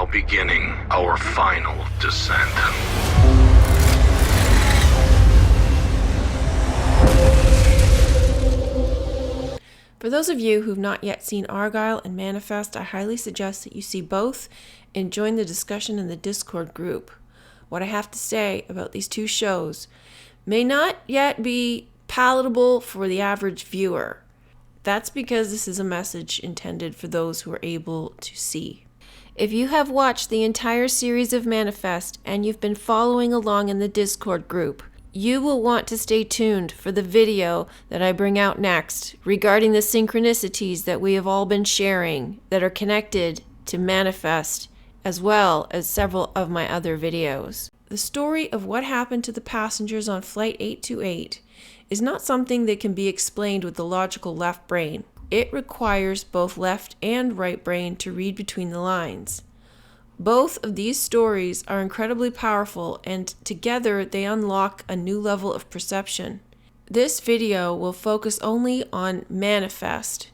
now beginning our final descent. For those of you who've not yet seen Argyle and Manifest, I highly suggest that you see both and join the discussion in the Discord group. What I have to say about these two shows may not yet be palatable for the average viewer. That's because this is a message intended for those who are able to see. If you have watched the entire series of Manifest and you've been following along in the Discord group, you will want to stay tuned for the video that I bring out next regarding the synchronicities that we have all been sharing that are connected to Manifest, as well as several of my other videos. The story of what happened to the passengers on Flight 828 is not something that can be explained with the logical left brain. It requires both left and right brain to read between the lines. Both of these stories are incredibly powerful, and together they unlock a new level of perception. This video will focus only on Manifest.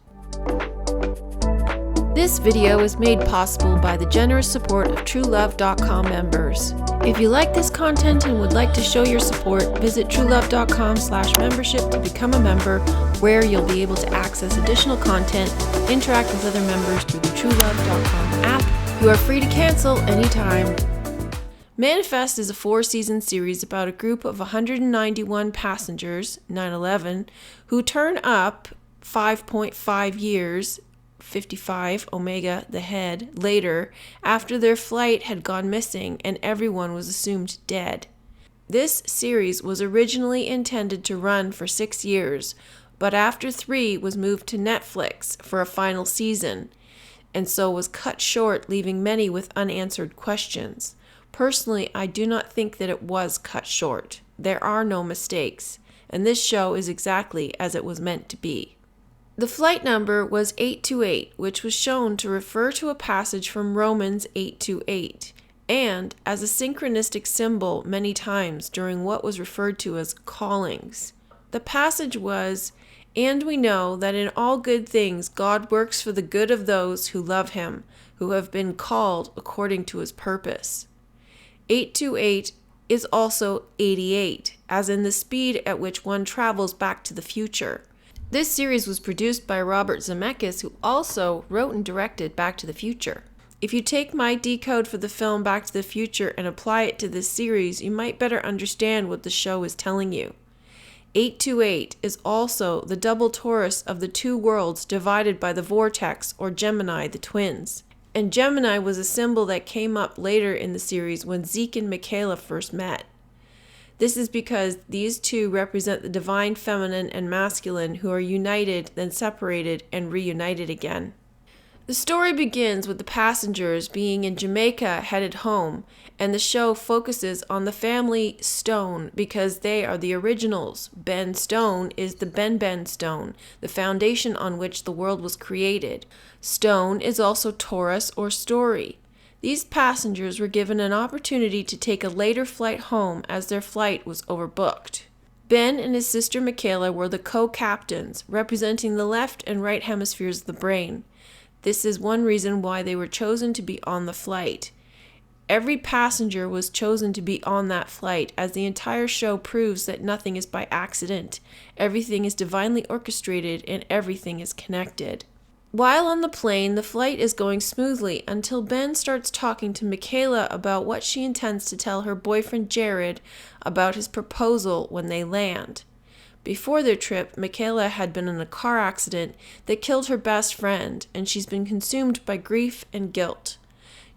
This video is made possible by the generous support of TrueLove.com members. If you like this content and would like to show your support, visit TrueLove.com/membership to become a member, where you'll be able to access additional content, interact with other members through the TrueLove.com app. You are free to cancel anytime. Manifest is a 4-season series about a group of 191 passengers, 9/11, who turn up 5.5 years, 55 Omega, the head, later, after their flight had gone missing and everyone was assumed dead. This series was originally intended to run for 6 years, but after 3 was moved to Netflix for a final season, and so was cut short, leaving many with unanswered questions. Personally, I do not think that it was cut short. There are no mistakes, and this show is exactly as it was meant to be. The flight number was 828, which was shown to refer to a passage from Romans 8:28, and as a synchronistic symbol many times during what was referred to as callings. The passage was, "And we know that in all good things God works for the good of those who love him, who have been called according to his purpose." 828 is also 88, as in the speed at which one travels back to the future. This series was produced by Robert Zemeckis, who also wrote and directed Back to the Future. If you take my decode for the film Back to the Future and apply it to this series, you might better understand what the show is telling you. 828 is also the double torus of the two worlds divided by the vortex, or Gemini, the twins. And Gemini was a symbol that came up later in the series when Zeke and Michaela first met. This is because these two represent the divine feminine and masculine who are united, then separated, and reunited again. The story begins with the passengers being in Jamaica headed home, and the show focuses on the family Stone because they are the originals. Ben Stone is the Ben Stone, the foundation on which the world was created. Stone is also Taurus or story. These passengers were given an opportunity to take a later flight home as their flight was overbooked. Ben and his sister Michaela were the co-captains, representing the left and right hemispheres of the brain. This is one reason why they were chosen to be on the flight. Every passenger was chosen to be on that flight, as the entire show proves that nothing is by accident. Everything is divinely orchestrated and everything is connected. While on the plane, the flight is going smoothly until Ben starts talking to Michaela about what she intends to tell her boyfriend Jared about his proposal when they land. Before their trip, Michaela had been in a car accident that killed her best friend, and she's been consumed by grief and guilt.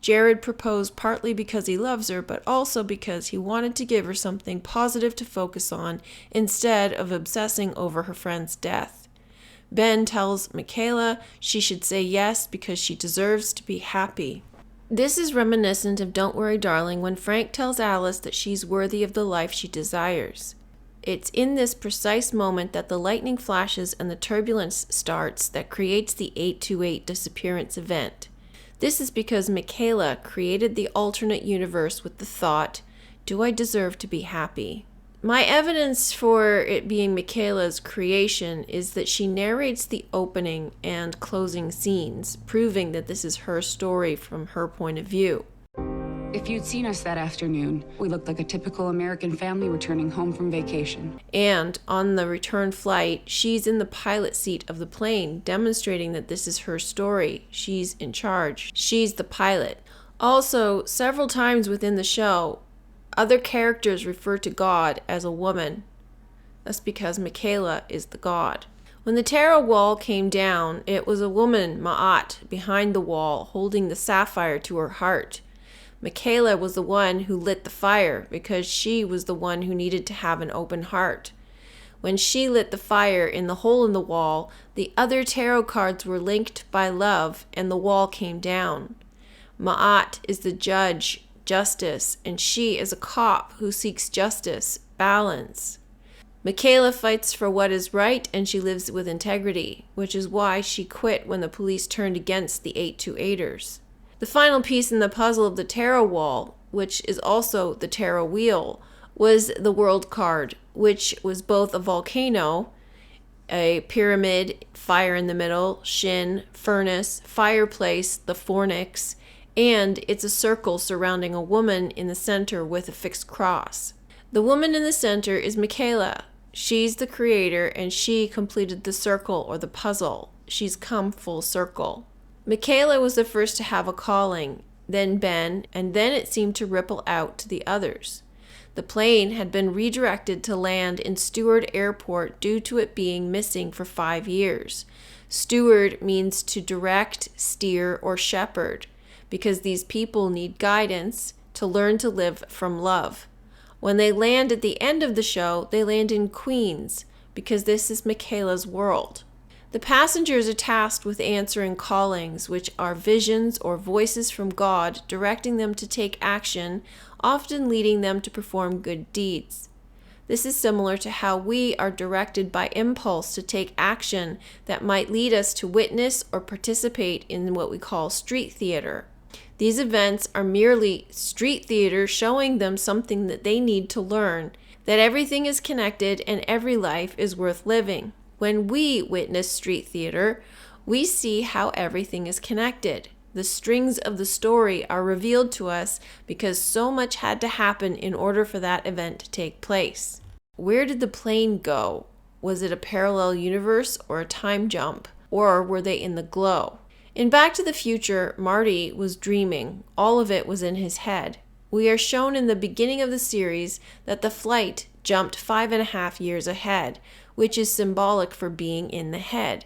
Jared proposed partly because he loves her, but also because he wanted to give her something positive to focus on instead of obsessing over her friend's death. Ben tells Michaela she should say yes because she deserves to be happy. This is reminiscent of Don't Worry Darling when Frank tells Alice that she's worthy of the life she desires. It's in this precise moment that the lightning flashes and the turbulence starts that creates the 828 disappearance event. This is because Michaela created the alternate universe with the thought, "Do I deserve to be happy?" My evidence for it being Michaela's creation is that she narrates the opening and closing scenes, proving that this is her story from her point of view. If you'd seen us that afternoon, we looked like a typical American family returning home from vacation. And on the return flight, she's in the pilot seat of the plane, demonstrating that this is her story. She's in charge. She's the pilot. Also, several times within the show, other characters refer to God as a woman. That's because Michaela is the god. When the tarot wall came down, it was a woman, Ma'at, behind the wall, holding the sapphire to her heart. Michaela was the one who lit the fire because she was the one who needed to have an open heart. When she lit the fire in the hole in the wall, the other tarot cards were linked by love and the wall came down. Ma'at is the judge, justice, and she is a cop who seeks justice, balance. Michaela fights for what is right and she lives with integrity, which is why she quit when the police turned against the 828ers. The final piece in the puzzle of the tarot wall, which is also the tarot wheel, was the world card, which was both a volcano, a pyramid, fire in the middle, shin, furnace, fireplace, the fornix, and it's a circle surrounding a woman in the center with a fixed cross. The woman in the center is Michaela. She's the creator and she completed the circle or the puzzle. She's come full circle. Michaela was the first to have a calling, then Ben, and then it seemed to ripple out to the others. The plane had been redirected to land in Stewart Airport due to it being missing for 5 years. Steward means to direct, steer, or shepherd, because these people need guidance to learn to live from love. When they land at the end of the show, they land in Queens, because this is Michaela's world. The passengers are tasked with answering callings, which are visions or voices from God directing them to take action, often leading them to perform good deeds. This is similar to how we are directed by impulse to take action that might lead us to witness or participate in what we call street theater. These events are merely street theater showing them something that they need to learn, that everything is connected and every life is worth living. When we witness street theater, we see how everything is connected. The strings of the story are revealed to us because so much had to happen in order for that event to take place. Where did the plane go? Was it a parallel universe or a time jump? Or were they in the glow? In Back to the Future, Marty was dreaming. All of it was in his head. We are shown in the beginning of the series that the flight jumped 5.5 years ahead, which is symbolic for being in the head.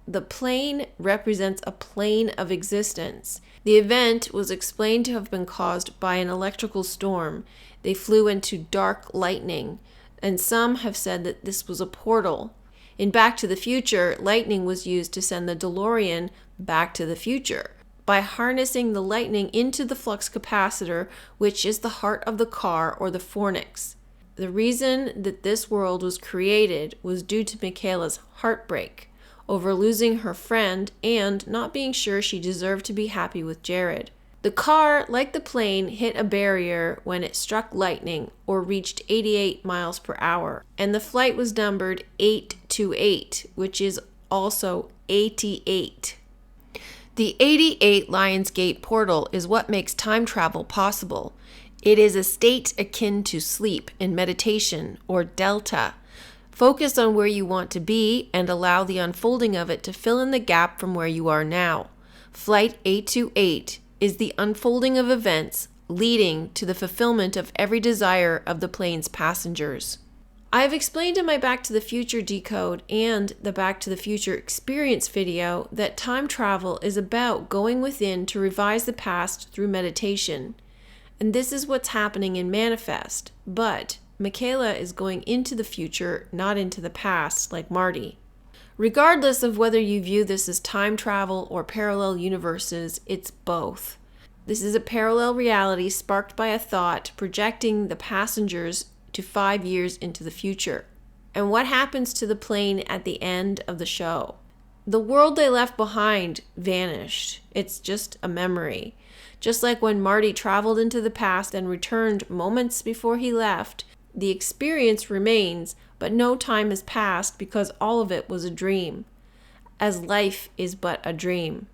The plane represents a plane of existence. The event was explained to have been caused by an electrical storm. They flew into dark lightning, and some have said that this was a portal. In Back to the Future, lightning was used to send the DeLorean back to the future by harnessing the lightning into the flux capacitor, which is the heart of the car or the fornix. The reason that this world was created was due to Michaela's heartbreak over losing her friend and not being sure she deserved to be happy with Jared. The car, like the plane, hit a barrier when it struck lightning or reached 88 miles per hour, and the flight was numbered 828, which is also 88. The 88 Lionsgate portal is what makes time travel possible. It is a state akin to sleep in meditation or delta. Focus on where you want to be and allow the unfolding of it to fill in the gap from where you are now. Flight 828 is the unfolding of events leading to the fulfillment of every desire of the plane's passengers. I have explained in my Back to the Future Decode and the Back to the Future Experience video that time travel is about going within to revise the past through meditation. And this is what's happening in Manifest, but Michaela is going into the future, not into the past like Marty. Regardless of whether you view this as time travel or parallel universes, it's both. This is a parallel reality sparked by a thought projecting the passengers to 5 years into the future. And what happens to the plane at the end of the show? The world they left behind vanished. It's just a memory. Just like when Marty traveled into the past and returned moments before he left, The experience remains, but no time has passed because all of it was a dream, as life is but a dream.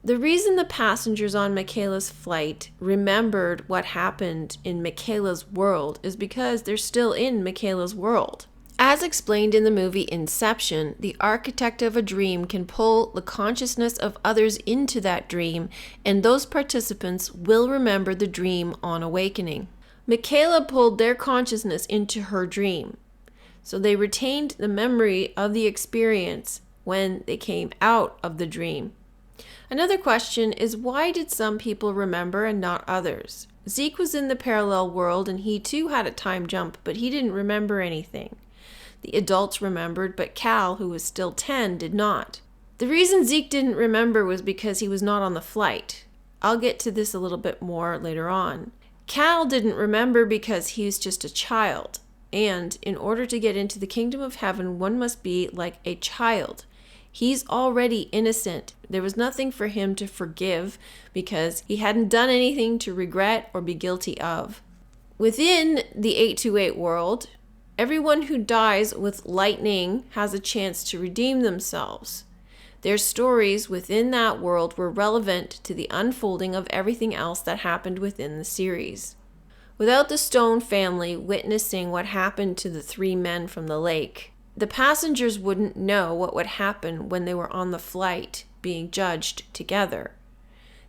The reason the passengers on Michaela's flight remembered what happened in Michaela's world is because they're still in Michaela's world. As explained in the movie Inception, the architect of a dream can pull the consciousness of others into that dream, and those participants will remember the dream on awakening. Michaela pulled their consciousness into her dream, so they retained the memory of the experience when they came out of the dream. Another question is, why did some people remember and not others? Zeke was in the parallel world and he too had a time jump, but he didn't remember anything. The adults remembered, but Cal, who was still 10, did not. The reason Zeke didn't remember was because he was not on the flight. I'll get to this a little bit more later on. Cal didn't remember because he was just a child, and in order to get into the kingdom of heaven, one must be like a child. He's already innocent. There was nothing for him to forgive because he hadn't done anything to regret or be guilty of. Within the 828 world, everyone who dies with lightning has a chance to redeem themselves. Their stories within that world were relevant to the unfolding of everything else that happened within the series. Without the Stone family witnessing what happened to the 3 men from the lake, the passengers wouldn't know what would happen when they were on the flight being judged together.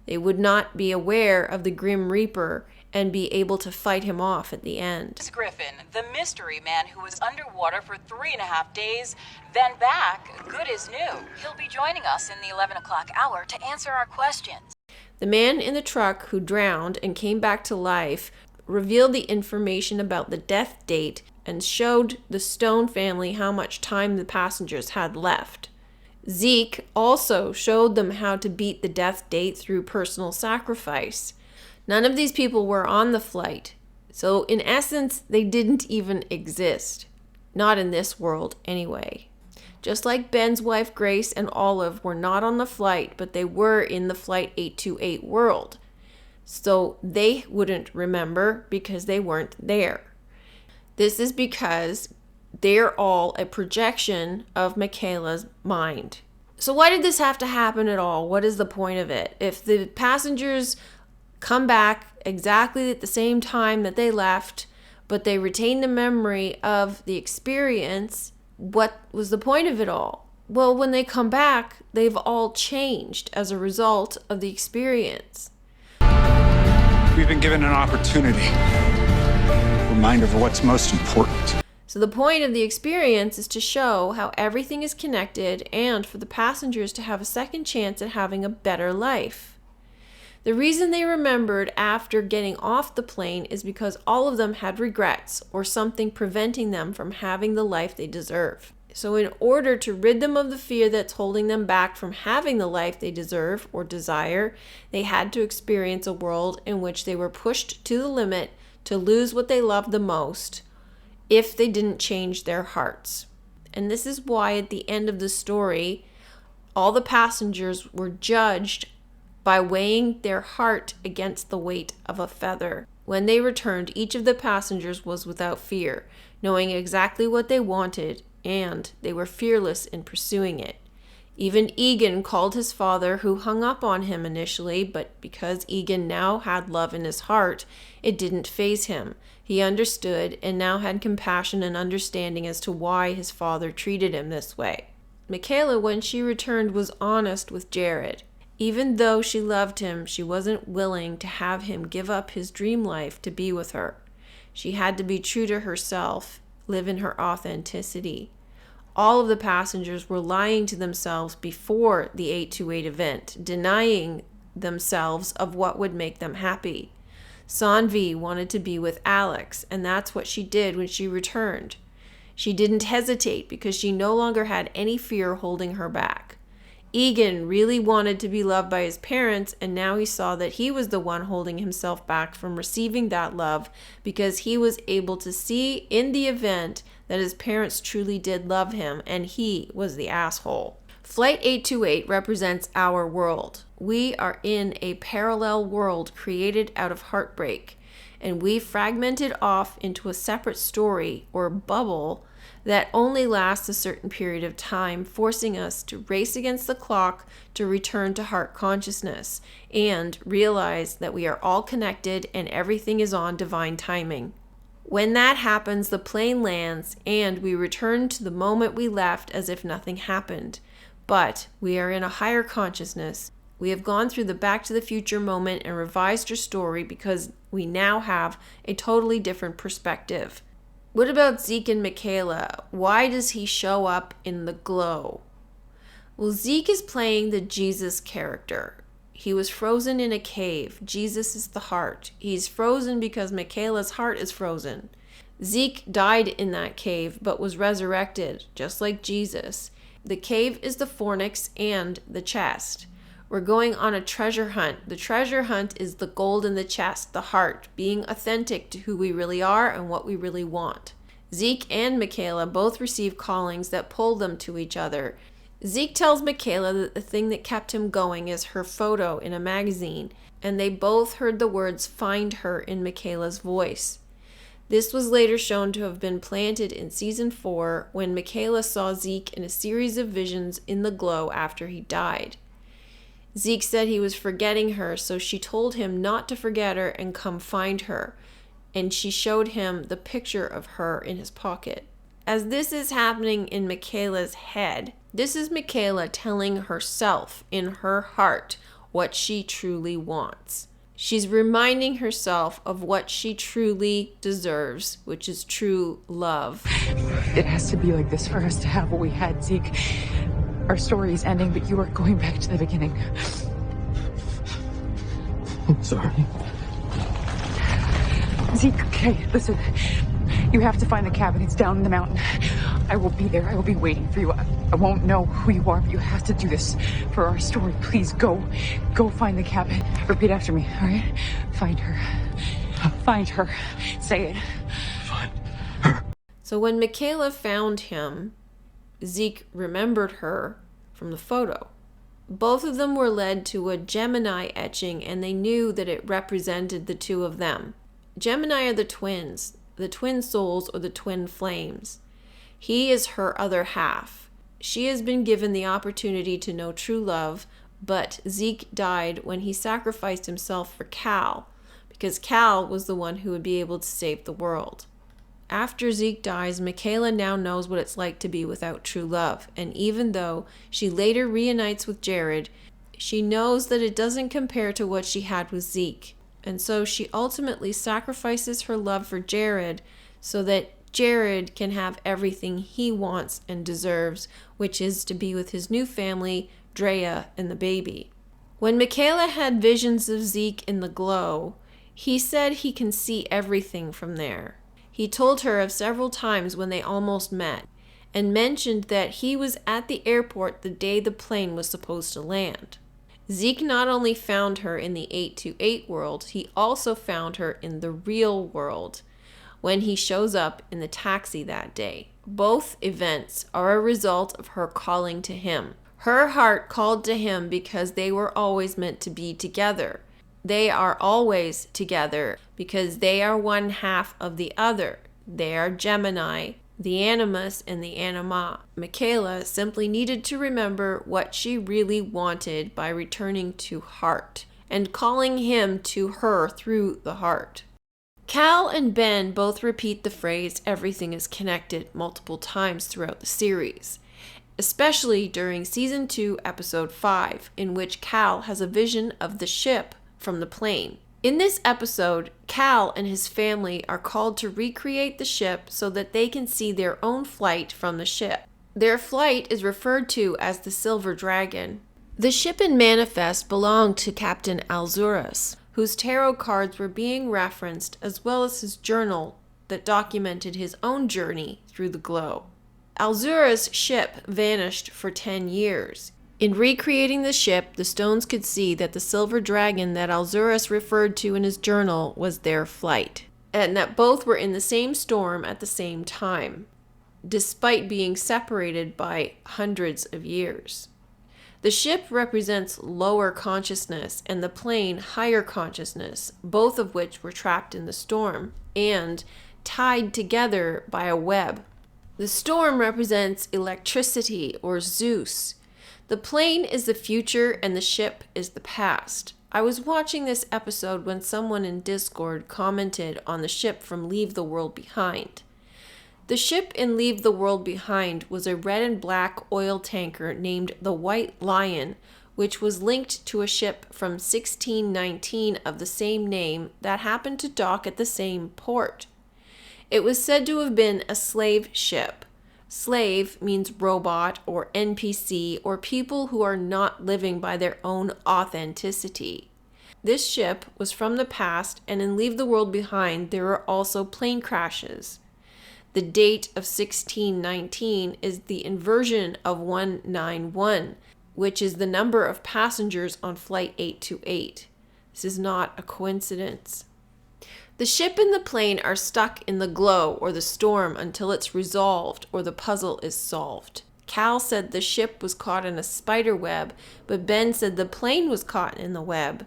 They would not be aware of the Grim Reaper and be able to fight him off at the end. Miss Griffin, the mystery man who was underwater for 3.5 days, then back, good as new. He'll be joining us in the 11 o'clock hour to answer our questions. The man in the truck who drowned and came back to life revealed the information about the death date and showed the Stone family how much time the passengers had left. Zeke also showed them how to beat the death date through personal sacrifice. None of these people were on the flight, so in essence, they didn't even exist. Not in this world, anyway. Just like Ben's wife Grace and Olive were not on the flight, but they were in the Flight 828 world. So they wouldn't remember because they weren't there. This is because they're all a projection of Michaela's mind. So why did this have to happen at all? What is the point of it? If the passengers come back exactly at the same time that they left, but they retain the memory of the experience, what was the point of it all? Well, when they come back, they've all changed as a result of the experience. We've been given an opportunity. Reminder of what's most important. So the point of the experience is to show how everything is connected and for the passengers to have a second chance at having a better life. The reason they remembered after getting off the plane is because all of them had regrets or something preventing them from having the life they deserve. So in order to rid them of the fear that's holding them back from having the life they deserve or desire, they had to experience a world in which they were pushed to the limit to lose what they loved the most if they didn't change their hearts. And this is why at the end of the story, all the passengers were judged by weighing their heart against the weight of a feather. When they returned, each of the passengers was without fear, knowing exactly what they wanted, and they were fearless in pursuing it. Even Egan called his father, who hung up on him initially, but because Egan now had love in his heart, it didn't faze him. He understood and now had compassion and understanding as to why his father treated him this way. Michaela, when she returned, was honest with Jared. Even though she loved him, she wasn't willing to have him give up his dream life to be with her. She had to be true to herself, live in her authenticity. All of the passengers were lying to themselves before the 828 event, denying themselves of what would make them happy. Sanvi wanted to be with Alex, and that's what she did when she returned. She didn't hesitate because she no longer had any fear holding her back. Egan really wanted to be loved by his parents, and now he saw that he was the one holding himself back from receiving that love because he was able to see in the event that his parents truly did love him, and he was the asshole. Flight 828 represents our world. We are in a parallel world created out of heartbreak, and we fragmented off into a separate story or bubble that only lasts a certain period of time, forcing us to race against the clock to return to heart consciousness and realize that we are all connected and everything is on divine timing. When that happens, the plane lands and we return to the moment we left as if nothing happened. But we are in a higher consciousness. We have gone through the Back to the Future moment and revised our story because we now have a totally different perspective. What about Zeke and Michaela? Why does he show up in the glow? Well, Zeke is playing the Jesus character. He was frozen in a cave. Jesus is the heart. He's frozen because Michaela's heart is frozen. Zeke died in that cave but was resurrected, just like Jesus. The cave is the fornix and the chest. We're going on a treasure hunt. The treasure hunt is the gold in the chest, the heart, being authentic to who we really are and what we really want. Zeke and Michaela both receive callings that pull them to each other. Zeke tells Michaela that the thing that kept him going is her photo in a magazine, and they both heard the words "find her" in Michaela's voice. This was later shown to have been planted in season 4 when Michaela saw Zeke in a series of visions in the glow after he died. Zeke said he was forgetting her, so she told him not to forget her and come find her, and she showed him the picture of her in his pocket. As this is happening in Michaela's head, this is Michaela telling herself in her heart what she truly wants. She's reminding herself of what she truly deserves, which is true love. It has to be like this for us to have what we had, Zeke. Our story is ending, but you are going back to the beginning. I'm sorry. Zeke, okay, listen. You have to find the cabin. It's down in the mountain. I will be there. I will be waiting for you. I won't know who you are, but you have to do this for our story. Please go find the cabin. Repeat after me, all right? Find her. Find her. Say it. Find her. So when Michaela found him, Zeke remembered her from the photo. Both of them were led to a Gemini etching, and they knew that it represented the two of them. Gemini are the twin souls or the twin flames. He is her other half. She has been given the opportunity to know true love, but Zeke died when he sacrificed himself for Cal, because Cal was the one who would be able to save the world. After Zeke dies, Michaela now knows what it's like to be without true love, and even though she later reunites with Jared, she knows that it doesn't compare to what she had with Zeke. And so she ultimately sacrifices her love for Jared so that Jared can have everything he wants and deserves, which is to be with his new family, Drea, and the baby. When Michaela had visions of Zeke in the glow, he said he can see everything from there. He told her of several times when they almost met, and mentioned that he was at the airport the day the plane was supposed to land. Zeke not only found her in the 828 world, he also found her in the real world when he shows up in the taxi that day. Both events are a result of her calling to him. Her heart called to him because they were always meant to be together. They are always together because they are one half of the other. They are Gemini, the animus and the anima. Michaela simply needed to remember what she really wanted by returning to heart and calling him to her through the heart. Cal and Ben both repeat the phrase "everything is connected" multiple times throughout the series, especially during season 2, episode 5, in which Cal has a vision of the ship from the plane. In this episode, Cal and his family are called to recreate the ship so that they can see their own flight from the ship. Their flight is referred to as the Silver Dragon. The ship in Manifest belonged to Captain Alzurus, whose tarot cards were being referenced, as well as his journal that documented his own journey through the glow. Alzurus' ship vanished for 10 years. In recreating the ship, the stones could see that the silver dragon that Alzurus referred to in his journal was their flight, and that both were in the same storm at the same time, despite being separated by hundreds of years. The ship represents lower consciousness and the plane higher consciousness, both of which were trapped in the storm and tied together by a web. The storm represents electricity or Zeus. The plane is the future and the ship is the past. I was watching this episode when someone in Discord commented on the ship from Leave the World Behind. The ship in Leave the World Behind was a red and black oil tanker named the White Lion, which was linked to a ship from 1619 of the same name that happened to dock at the same port. It was said to have been a slave ship. Slave means robot or NPC or people who are not living by their own authenticity. This ship was from the past, and in Leave the World Behind there are also plane crashes. The date of 1619 is the inversion of 191, which is the number of passengers on Flight 828. This is not a coincidence. The ship and the plane are stuck in the glow or the storm until it's resolved or the puzzle is solved. Cal said the ship was caught in a spider web, but Ben said the plane was caught in the web.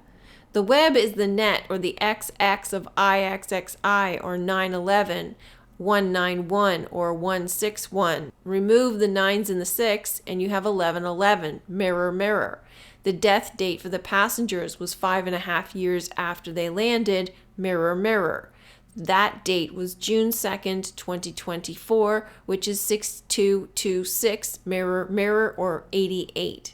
The web is the net or the XX of IXXI or 911, 191 or 161. Remove the 9s and the 6 and you have 1111. Mirror, mirror. The death date for the passengers was 5.5 years after they landed. Mirror, mirror. That date was June 2nd, 2024, which is 6226. Mirror, mirror, or 88.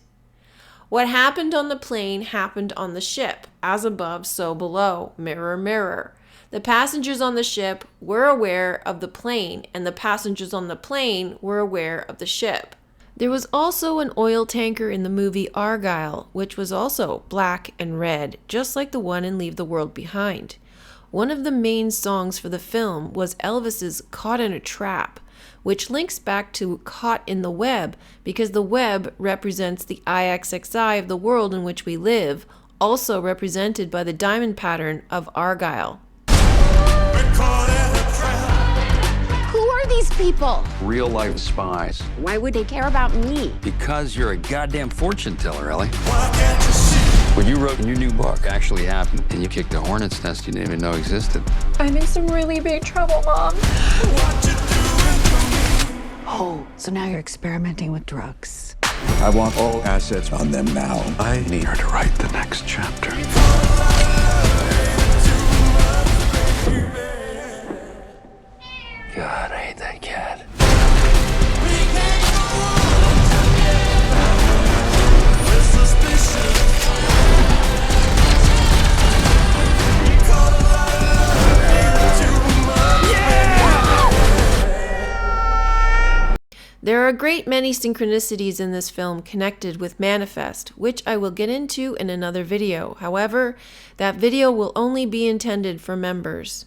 What happened on the plane happened on the ship. As above, so below. Mirror, mirror. The passengers on the ship were aware of the plane, and the passengers on the plane were aware of the ship. There was also an oil tanker in the movie Argylle, which was also black and red, just like the one in Leave the World Behind. One of the main songs for the film was Elvis's Caught in a Trap, which links back to Caught in the Web, because the web represents the IXXI of the world in which we live, also represented by the diamond pattern of Argylle. Who are these people? Real-life spies. Why would they care about me? Because you're a goddamn fortune teller, Ellie. What you wrote in your new book actually happened, and you kicked a hornet's nest you didn't even know existed. I'm in some really big trouble, Mom. Oh, so now you're experimenting with drugs. I want all assets on them now. I need her to write the next chapter. God, I hate that cat. There are a great many synchronicities in this film connected with Manifest, which I will get into in another video. However, that video will only be intended for members.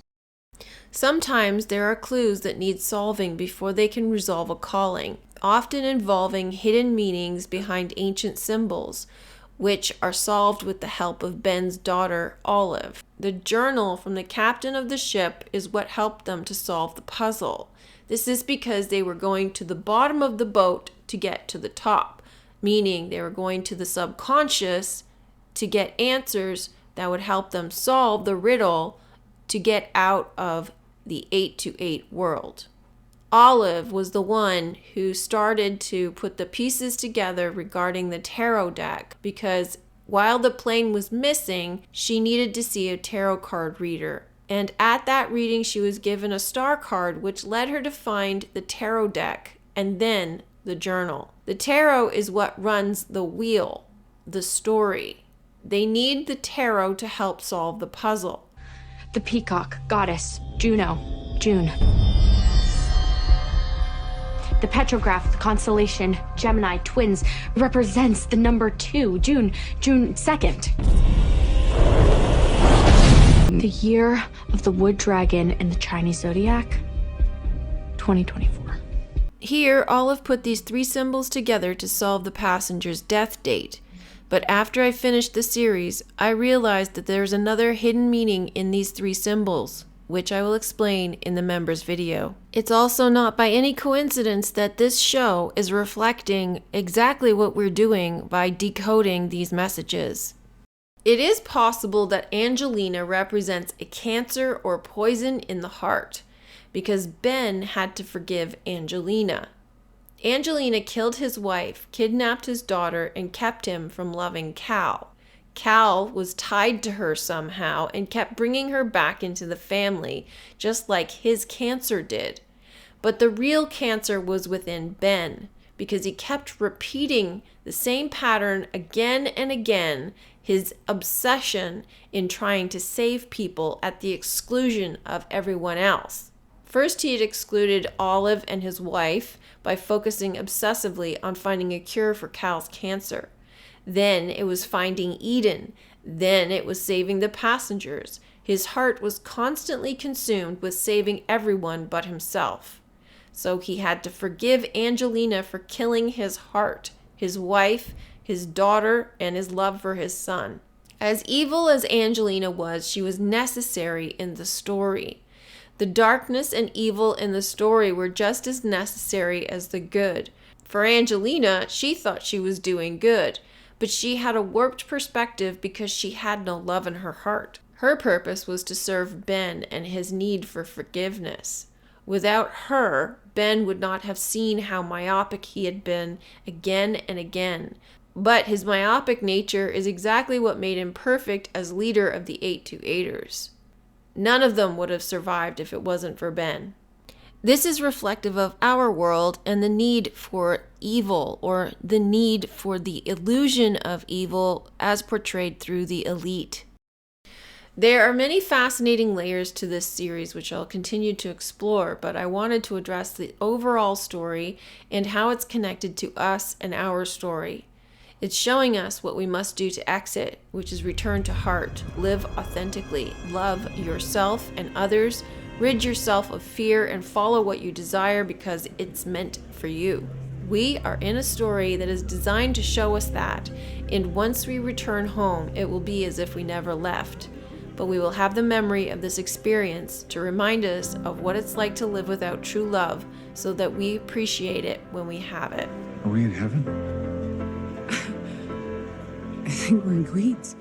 Sometimes there are clues that need solving before they can resolve a calling, often involving hidden meanings behind ancient symbols, which are solved with the help of Ben's daughter, Olive. The journal from the captain of the ship is what helped them to solve the puzzle. This is because they were going to the bottom of the boat to get to the top, meaning they were going to the subconscious to get answers that would help them solve the riddle to get out of the 828 world. Olive was the one who started to put the pieces together regarding the tarot deck, because while the plane was missing, she needed to see a tarot card reader. And at that reading, she was given a star card, which led her to find the tarot deck and then the journal. The tarot is what runs the wheel, the story. They need the tarot to help solve the puzzle. The peacock, goddess, Juno, June. The petrograph, the constellation, Gemini, twins, represents the number 2, June 2nd. The year of the wood dragon in the Chinese zodiac, 2024. Here, Olive put these 3 symbols together to solve the passenger's death date. But after I finished the series, I realized that there's another hidden meaning in these 3 symbols. which I will explain in the members video. It's also not by any coincidence that this show is reflecting exactly what we're doing by decoding these messages. It is possible that Angelina represents a cancer or poison in the heart, because Ben had to forgive Angelina. Angelina killed his wife, kidnapped his daughter, and kept him from loving Cal. Cal was tied to her somehow and kept bringing her back into the family, just like his cancer did. But the real cancer was within Ben, because he kept repeating the same pattern again and again, his obsession in trying to save people at the exclusion of everyone else. First, he had excluded Olive and his wife by focusing obsessively on finding a cure for Cal's cancer. Then it was finding Eden. Then it was saving the passengers. His heart was constantly consumed with saving everyone but himself. So he had to forgive Angelina for killing his heart, his wife, his daughter, and his love for his son. As evil as Angelina was, she was necessary in the story. The darkness and evil in the story were just as necessary as the good. For Angelina, she thought she was doing good, but she had a warped perspective because she had no love in her heart. Her purpose was to serve Ben and his need for forgiveness. Without her, Ben would not have seen how myopic he had been again and again. But his myopic nature is exactly what made him perfect as leader of the 828ers. None of them would have survived if it wasn't for Ben. This is reflective of our world and the need for evil, or the need for the illusion of evil as portrayed through the elite. There are many fascinating layers to this series which I'll continue to explore, but I wanted to address the overall story and how it's connected to us and our story. It's showing us what we must do to exit, which is return to heart, live authentically, love yourself and others, rid yourself of fear, and follow what you desire because it's meant for you. We are in a story that is designed to show us that, and once we return home, it will be as if we never left. But we will have the memory of this experience to remind us of what it's like to live without true love, so that we appreciate it when we have it. Are we in heaven? I think we're in Queens.